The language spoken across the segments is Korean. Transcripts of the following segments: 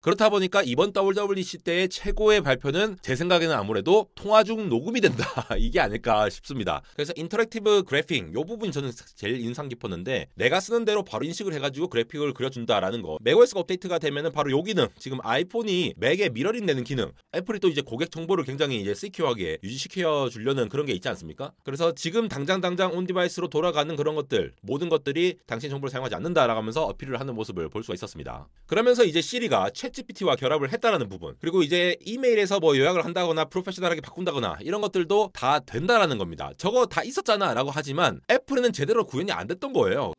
그렇다 보니까 이번 WWDC 때의 최고의 발표는 제 생각에는 아무래도 통화 중 녹음이 된다 이게 아닐까 싶습니다. 그래서 인터랙티브 그래픽 요 부분이 저는 제일 인상 깊었는데, 내가 쓰는 대로 바로 인식을 해가지고 그래픽을 그려준다라는 거. 맥OS가 업데이트가 되면은 바로 요 기능, 지금 아이폰이 맥에 미러링 되는 기능, 애플이 또 이제 고객 정보를 굉장히 이제 시큐어하게 유지시켜 주려는 그런 게 있지 않습니까? 그래서 지금 당장 온 디바이스로 돌아가는 그런 것들, 모든 것들이 당신 정보를 사용하지 않는다라고 하면서 어필을 하는 모습을 볼 수가 있었습니다. 그러면서 이제 시리가 챗GPT와 결합을 했다라는 부분, 그리고 이제 이메일에서 뭐 요약을 한다거나 프로페셔널하게 바꾼다거나 이런 것들도 다 된다라는 겁니다. 저거 다 있었잖아 라고 하지만 애플에는 제대로 구현이 안 됐던 거예요.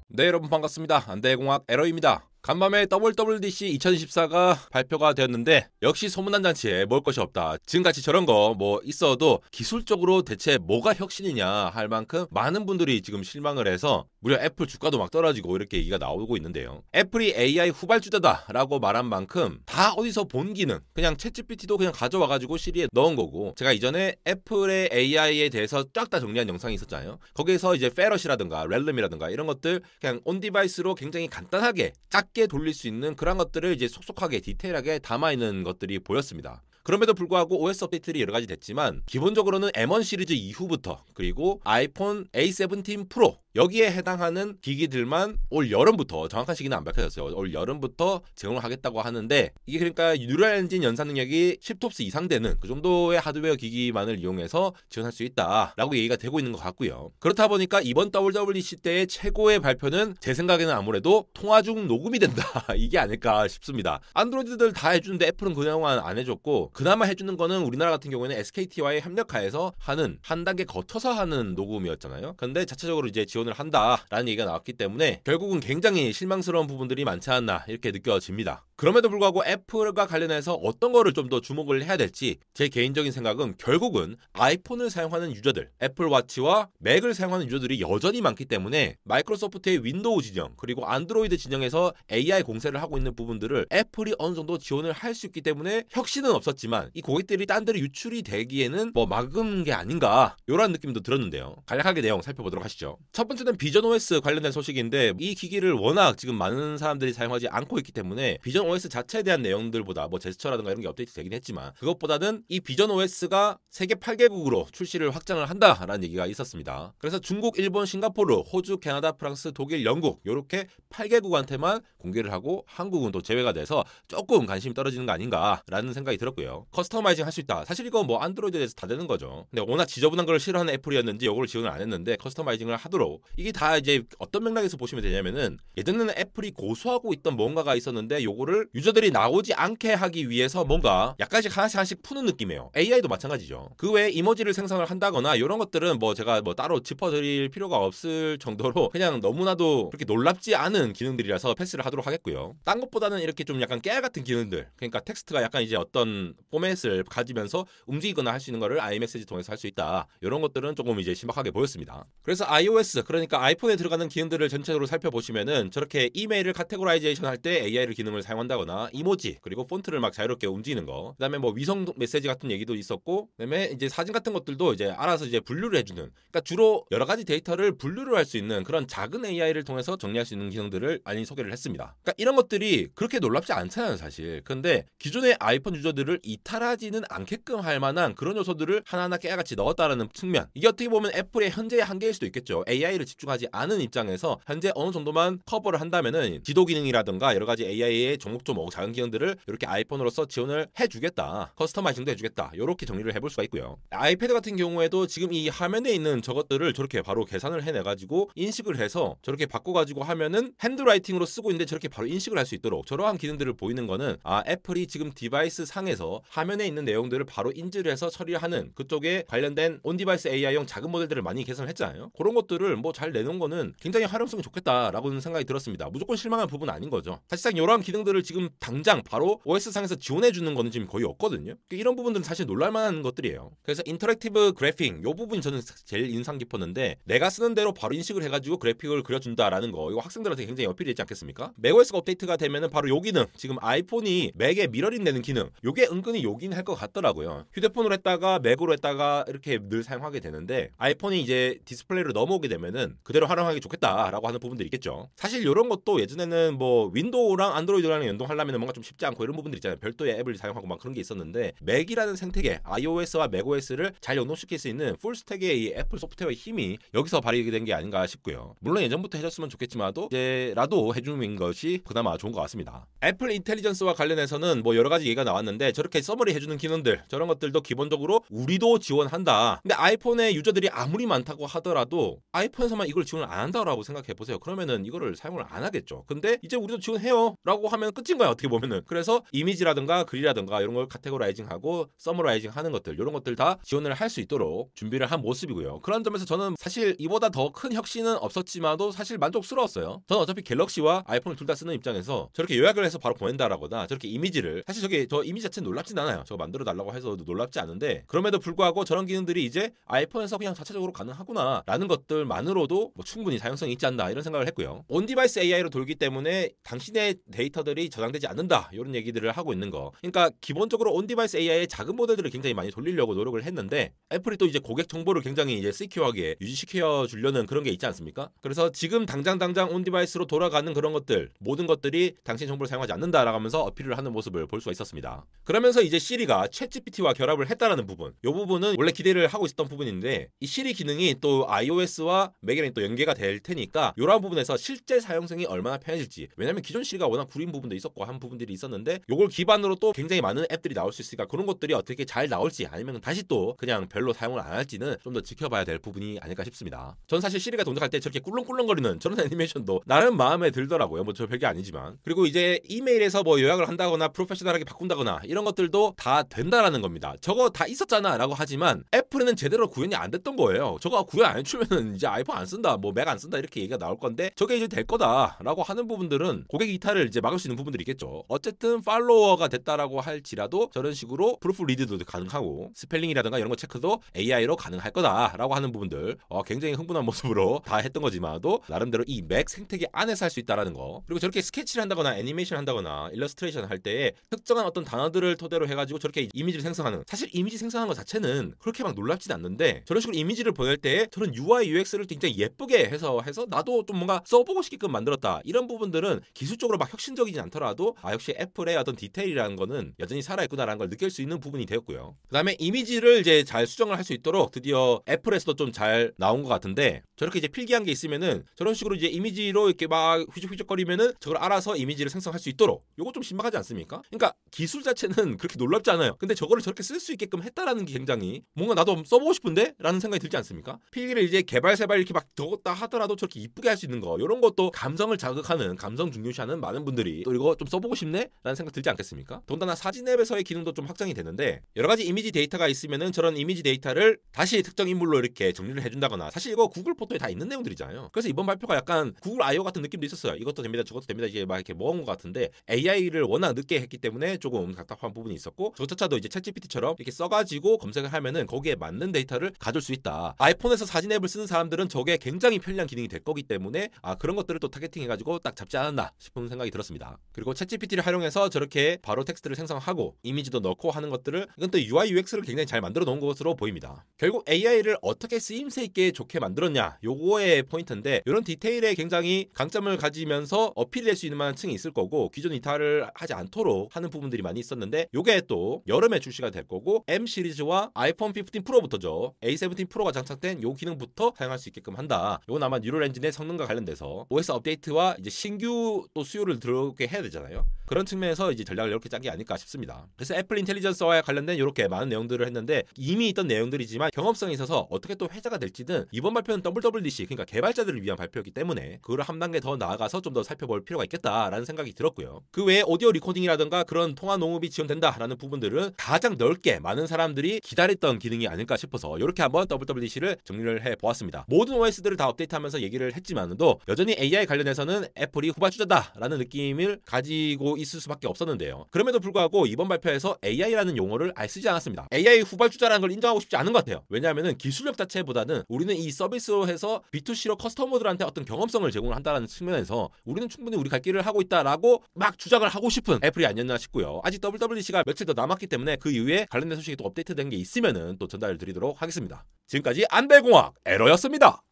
네, 여러분 반갑습니다. 안대공학 에러입니다. 간밤에 WWDC 2024가 발표가 되었는데 역시 소문난 잔치에 먹을 것이 없다. 지금같이 저런 거 뭐 있어도 기술적으로 대체 뭐가 혁신이냐 할 만큼 많은 분들이 지금 실망을 해서 무려 애플 주가도 막 떨어지고 이렇게 얘기가 나오고 있는데요. 애플이 AI 후발주자다라고 말한 만큼 다 어디서 본 기능, 그냥 챗GPT도 그냥 가져와가지고 시리에 넣은 거고, 제가 이전에 애플의 AI에 대해서 쫙 다 정리한 영상이 있었잖아요. 거기에서 이제 페럿이라든가 렐름이라든가 이런 것들 그냥 온 디바이스로 굉장히 간단하게 작게 돌릴 수 있는 그런 것들을 이제 속속하게 디테일하게 담아있는 것들이 보였습니다. 그럼에도 불구하고 OS 업데이트들이 여러 가지 됐지만 기본적으로는 M1 시리즈 이후부터, 그리고 아이폰 A17 프로 여기에 해당하는 기기들만 올 여름부터, 정확한 시기는 안 밝혀졌어요. 올 여름부터 제공을 하겠다고 하는데, 이게 그러니까 뉴럴 엔진 연산 능력이 10톱스 이상 되는 그 정도의 하드웨어 기기만을 이용해서 지원할 수 있다라고 얘기가 되고 있는 것 같고요. 그렇다 보니까 이번 WWDC 때의 최고의 발표는 제 생각에는 아무래도 통화 중 녹음이 된다 이게 아닐까 싶습니다. 안드로이드들 다 해주는데 애플은 그동안 안 해줬고, 그나마 해주는 거는 우리나라 같은 경우에는 SKT와의 협력하에서 하는 한 단계 거쳐서 하는 녹음이었잖아요. 근데 자체적으로 이제 지원을 한다라는 얘기가 나왔기 때문에 결국은 굉장히 실망스러운 부분들이 많지 않나 이렇게 느껴집니다. 그럼에도 불구하고 애플과 관련해서 어떤 거를 좀 더 주목을 해야 될지, 제 개인적인 생각은 결국은 아이폰을 사용하는 유저들, 애플워치와 맥을 사용하는 유저들이 여전히 많기 때문에 마이크로소프트의 윈도우 진영 그리고 안드로이드 진영에서 AI 공세를 하고 있는 부분들을 애플이 어느 정도 지원을 할 수 있기 때문에 혁신은 없었지만 이 고객들이 딴 데로 유출이 되기에는 뭐 막은 게 아닌가 이런 느낌도 들었는데요. 간략하게 내용 살펴보도록 하시죠. 첫 번째는 비전 OS 관련된 소식인데, 이 기기를 워낙 지금 많은 사람들이 사용하지 않고 있기 때문에 비전 OS 자체에 대한 내용들보다 뭐 제스처라든가 이런 게 업데이트 되긴 했지만, 그것보다는 이 비전 OS가 세계 8개국으로 출시를 확장을 한다라는 얘기가 있었습니다. 그래서 중국, 일본, 싱가포르, 호주, 캐나다, 프랑스, 독일, 영국 이렇게 8개국한테만 공개를 하고 한국은 또 제외가 돼서 조금 관심이 떨어지는 거 아닌가라는 생각이 들었고요. 커스터마이징 할 수 있다. 사실 이거 뭐 안드로이드에서 다 되는 거죠. 근데 워낙 지저분한 걸 싫어하는 애플이었는지 이걸 지원을 안 했는데 커스터마이징을 하도록, 이게 다 이제 어떤 맥락에서 보시면 되냐면은, 예전에는 애플이 고수하고 있던 뭔가가 있었는데 요거를 유저들이 나오지 않게 하기 위해서 뭔가 약간씩 하나씩 푸는 느낌이에요. AI도 마찬가지죠. 그 외에 이모지를 생성을 한다거나 이런 것들은 뭐 제가 뭐 따로 짚어드릴 필요가 없을 정도로 그냥 너무나도 그렇게 놀랍지 않은 기능들이라서 패스를 하도록 하겠고요. 딴 것보다는 이렇게 좀 약간 깨알 같은 기능들, 그러니까 텍스트가 약간 이제 어떤 포맷을 가지면서 움직이거나 할 수 있는 거를 iMessage 통해서 할 수 있다. 이런 것들은 조금 이제 신박하게 보였습니다. 그래서 iOS, 그러니까 아이폰에 들어가는 기능들을 전체적으로 살펴보시면은 저렇게 이메일을 카테고라이제이션 할 때 AI를 기능을 사용한다거나 이모지, 그리고 폰트를 막 자유롭게 움직이는 거, 그다음에 뭐 위성 메시지 같은 얘기도 있었고, 그다음에 이제 사진 같은 것들도 이제 알아서 이제 분류를 해주는, 그러니까 주로 여러 가지 데이터를 분류를 할 수 있는 그런 작은 AI를 통해서 정리할 수 있는 기능들을 많이 소개를 했습니다. 그러니까 이런 것들이 그렇게 놀랍지 않잖아요, 사실. 근데 기존의 아이폰 유저들을 이탈하지는 않게끔 할 만한 그런 요소들을 하나하나 깨알같이 넣었다라는 측면, 이게 어떻게 보면 애플의 현재의 한계일 수도 있겠죠. AI를 집중하지 않은 입장에서 현재 어느 정도만 커버를 한다면은 지도 기능이라든가 여러 가지 AI의 조목조목 작은 기능들을 이렇게 아이폰으로서 지원을 해주겠다, 커스터마이징도 해주겠다, 이렇게 정리를 해볼 수가 있고요. 아이패드 같은 경우에도 지금 이 화면에 있는 저것들을 저렇게 바로 계산을 해내가지고 인식을 해서 저렇게 바꿔가지고 하면은 핸드라이팅으로 쓰고 있는데 저렇게 바로 인식을 할 수 있도록 저러한 기능들을 보이는 거는, 애플이 지금 디바이스 상에서 화면에 있는 내용들을 바로 인지를 해서 처리하는 그쪽에 관련된 온디바이스 AI용 작은 모델들을 많이 개선을 했잖아요. 그런 것들을 뭐 잘 내놓은 거는 굉장히 활용성이 좋겠다라고는 생각이 들었습니다. 무조건 실망한 부분은 아닌 거죠. 사실상 이러한 기능들을 것들을 지금 당장 바로 OS상에서 지원해주는 거는 지금 거의 없거든요. 이런 부분들은 사실 놀랄만한 것들이에요. 그래서 인터랙티브 그래픽 요 부분이 저는 제일 인상 깊었는데 내가 쓰는 대로 바로 인식을 해가지고 그래픽을 그려준다라는 거, 이거 학생들한테 굉장히 어필이 되지 않겠습니까? 맥OS가 업데이트가 되면은 바로 요 기능, 지금 아이폰이 맥에 미러링 되는 기능, 요게 은근히 요긴할 것 같더라고요. 휴대폰으로 했다가 맥으로 했다가 이렇게 늘 사용하게 되는데 아이폰이 이제 디스플레이로 넘어오게 되면은 그대로 활용하기 좋겠다라고 하는 부분들이 있겠죠. 사실 이런 것도 예전에는 뭐 윈도우랑 안드로이드랑 연동하려면 뭔가 좀 쉽지 않고 이런 부분들 있잖아요. 별도의 앱을 사용하고 막 그런 게 있었는데 맥이라는 생태계, iOS와 맥OS를 잘 연동시킬 수 있는 풀스택의 이 애플 소프트웨어의 힘이 여기서 발휘가 된 게 아닌가 싶고요. 물론 예전부터 해줬으면 좋겠지만도 이제라도 해주는 것이 그나마 좋은 것 같습니다. 애플 인텔리전스와 관련해서는 뭐 여러 가지 얘기가 나왔는데 저렇게 서머리 해주는 기능들, 저런 것들도 기본적으로 우리도 지원한다. 근데 아이폰의 유저들이 아무리 많다고 하더라도 아이폰에서만 이걸 지원을 안 한다라고 생각해 보세요. 그러면은 이거를 사용을 안 하겠죠. 근데 이제 우리도 지원해요 라고 하면 끝인 거야, 어떻게 보면은. 그래서 이미지라든가 글이라든가 이런 걸 카테고라이징하고 서머라이징 하는 것들, 이런 것들 다 지원을 할 수 있도록 준비를 한 모습이고요. 그런 점에서 저는 사실 이보다 더 큰 혁신은 없었지만도 사실 만족스러웠어요. 저는 어차피 갤럭시와 아이폰을 둘 다 쓰는 입장에서 저렇게 요약을 해서 바로 보낸다라거나 저렇게 이미지를, 사실 저 이미지 자체는 놀랍진 않아요. 저거 만들어 달라고 해서 놀랍지 않은데, 그럼에도 불구하고 저런 기능들이 이제 아이폰에서 그냥 자체적으로 가능하구나 라는 것들만으로도 뭐 충분히 사용성이 있지 않나 이런 생각을 했고요. 온디바이스 AI로 돌기 때문에 당신의 데이터들이 저장되지 않는다, 이런 얘기들을 하고 있는 거. 그러니까 기본적으로 온디바이스 AI의 작은 모델들을 굉장히 많이 돌리려고 노력을 했는데 애플이 또 이제 고객 정보를 굉장히 이제 시큐어하게 유지시켜 주려는 그런 게 있지 않습니까? 그래서 지금 당장 온디바이스로 돌아가는 그런 것들, 모든 것들이 당신 정보를 사용하지 않는다라고 하면서 어필을 하는 모습을 볼 수가 있었습니다. 그러면서 이제 시리가 챗GPT와 결합을 했다라는 부분, 이 부분은 원래 기대를 하고 있었던 부분인데 이 시리 기능이 또 iOS와 맥이랑 또 연계가 될 테니까 이런 부분에서 실제 사용성이 얼마나 편해질지, 왜냐면 기존 시리가 워낙 구린 부분도 있었고 한 부분들이 있었는데 요걸 기반으로 또 굉장히 많은 앱들이 나올 수 있으니까 그런 것들이 어떻게 잘 나올지, 아니면 다시 또 그냥 별로 사용을 안 할지는 좀 더 지켜봐야 될 부분이 아닐까 싶습니다. 전 사실 시리가 동작할 때 저렇게 꿀렁꿀렁거리는 저런 애니메이션도 나름 마음에 들더라고요. 뭐 저 별게 아니지만. 그리고 이제 이메일에서 뭐 요약을 한다거나 프로페셔널하게 바꾼다거나 이런 것들도 다 된다라는 겁니다. 저거 다 있었잖아 라고 하지만 애플에는 제대로 구현이 안 됐던 거예요. 저거 구현 안 해주면은 이제 아이폰 안 쓴다, 뭐 맥 안 쓴다 이렇게 얘기가 나올 건데 저게 이제 될 거다 라고 하는 부분들은 고객 이탈을 이제 막을 수 있는 부분들이 있겠죠. 어쨌든 팔로워가 됐다라고 할지라도 저런 식으로 프루프 리드도 가능하고 스펠링이라든가 이런 거 체크도 AI로 가능할 거다라고 하는 부분들 굉장히 흥분한 모습으로 다 했던 거지만도 나름대로 이 맥 생태계 안에서 할 수 있다라는 거. 그리고 저렇게 스케치를 한다거나 애니메이션 한다거나 일러스트레이션 할 때에 특정한 어떤 단어들을 토대로 해가지고 저렇게 이미지를 생성하는, 사실 이미지 생성하는 것 자체는 그렇게 막 놀랍진 않는데 저런 식으로 이미지를 보낼 때 저런 UI UX를 굉장히 예쁘게 해서 나도 좀 뭔가 써보고 싶게끔 만들었다, 이런 부분들은 기술적으로 막 혁신적이진 않더라도 역시 애플의 어떤 디테일이라는 거는 여전히 살아있구나라는 걸 느낄 수 있는 부분이 되었고요. 그 다음에 이미지를 이제 잘 수정을 할 수 있도록 드디어 애플에서도 좀 잘 나온 것 같은데, 저렇게 이제 필기한 게 있으면은 저런 식으로 이제 이미지로 이렇게 막 휘적휘적거리면은 저걸 알아서 이미지를 생성할 수 있도록, 요거 좀 신박하지 않습니까? 그러니까 기술 자체는 그렇게 놀랍지 않아요. 근데 저거를 저렇게 쓸 수 있게끔 했다라는 게 굉장히 뭔가 나도 써보고 싶은데? 라는 생각이 들지 않습니까? 필기를 이제 개발세발 이렇게 막 적었다 하더라도 저렇게 이쁘게 할 수 있는 거, 이런 것도 감성을 자극하는, 감성 중요시하는 많은 분들이 또 이거 좀 써보고 싶네? 라는 생각 들지 않겠습니까? 더군다나 사진 앱에서의 기능도 좀 확장이 되는데 여러 가지 이미지 데이터가 있으면은 저런 이미지 데이터를 다시 특정 인물로 이렇게 정리를 해준다거나, 사실 이거 구글 포토에 다 있는 내용들이잖아요. 그래서 이번 발표가 약간 구글 I/O 같은 느낌도 있었어요. 이것도 됩니다, 저것도 됩니다, 이제 막 이렇게 모은 것 같은데 AI를 워낙 늦게 했기 때문에 조금 답답한 부분이 있었고, 저조차도 이제 챗GPT처럼 이렇게 써가지고 검색을 하면은 거기에 맞는 데이터를 가질 수 있다. 아이폰에서 사진 앱을 쓰는 사람들은 저게 굉장히 편리한 기능이 될 거기 때문에 그런 것들을 또 타겟팅해가지고 딱 잡지 않았나 싶은 생각이 들었습니다. 그리고 챗GPT를 활용해서 저렇게 바로 텍스트를 생성하고 이미지도 넣고 하는 것들을, 이건 또 UI UX를 굉장히 잘 만들어 놓은 것으로 보입니다. 결국 AI를 어떻게 쓰임새 있게 좋게 만들었냐, 요거의 포인트인데 이런 디테일에 굉장히 강점을 가지면서 어필될 수 있는 만한 층이 있을 거고 기존 이탈을 하지 않도록 하는 부분들이 많이 있었는데, 요게 또 여름에 출시가 될 거고 M 시리즈와 아이폰 15 프로부터죠. A17 프로가 장착된 요 기능부터 사용할 수 있게끔 한다. 요건 아마 뉴럴 엔진의 성능과 관련돼서 OS 업데이트와 이제 신규 또 수요를 들어오게 해야 되잖아요. 그런 측면에서 이제 전략을 이렇게 짠 게 아닐까 싶습니다. 그래서 애플 인텔리전스와 관련된 이렇게 많은 내용들을 했는데 이미 있던 내용들이지만 경험성이 있어서 어떻게 또 회자가 될지는 이번 발표는 WWDC, 그러니까 개발자들을 위한 발표이기 때문에 그걸 한 단계 더 나아가서 좀 더 살펴볼 필요가 있겠다라는 생각이 들었고요. 그 외에 오디오 리코딩이라든가 그런 통화 녹음이 지원된다라는 부분들은 가장 넓게 많은 사람들이 기다렸던 기능이 아닐까 싶어서 이렇게 한번 WWDC를 정리를 해보았습니다. 모든 OS들을 다 업데이트하면서 얘기를 했지만도 여전히 AI 관련해서는 애플이 후발주자다라는 느낌을 가지고 있을 수밖에 없었는데요. 그럼에도 불구하고 이번 발표에서 AI라는 용어를 아예 쓰지 않았습니다. AI 후발주자라는 걸 인정하고 싶지 않은 것 같아요. 왜냐하면 기술력 자체보다는 우리는 이 서비스로 해서 B2C로 커스터머들한테 어떤 경험성을 제공을 한다는 측면에서 우리는 충분히 우리 갈 길을 하고 있다라고 막 주장을 하고 싶은 애플이 아니었나 싶고요. 아직 WWDC가 며칠 더 남았기 때문에 그 이후에 관련된 소식이 또 업데이트된 게 있으면은 또 전달을 드리도록 하겠습니다. 지금까지 안대공학 에러였습니다.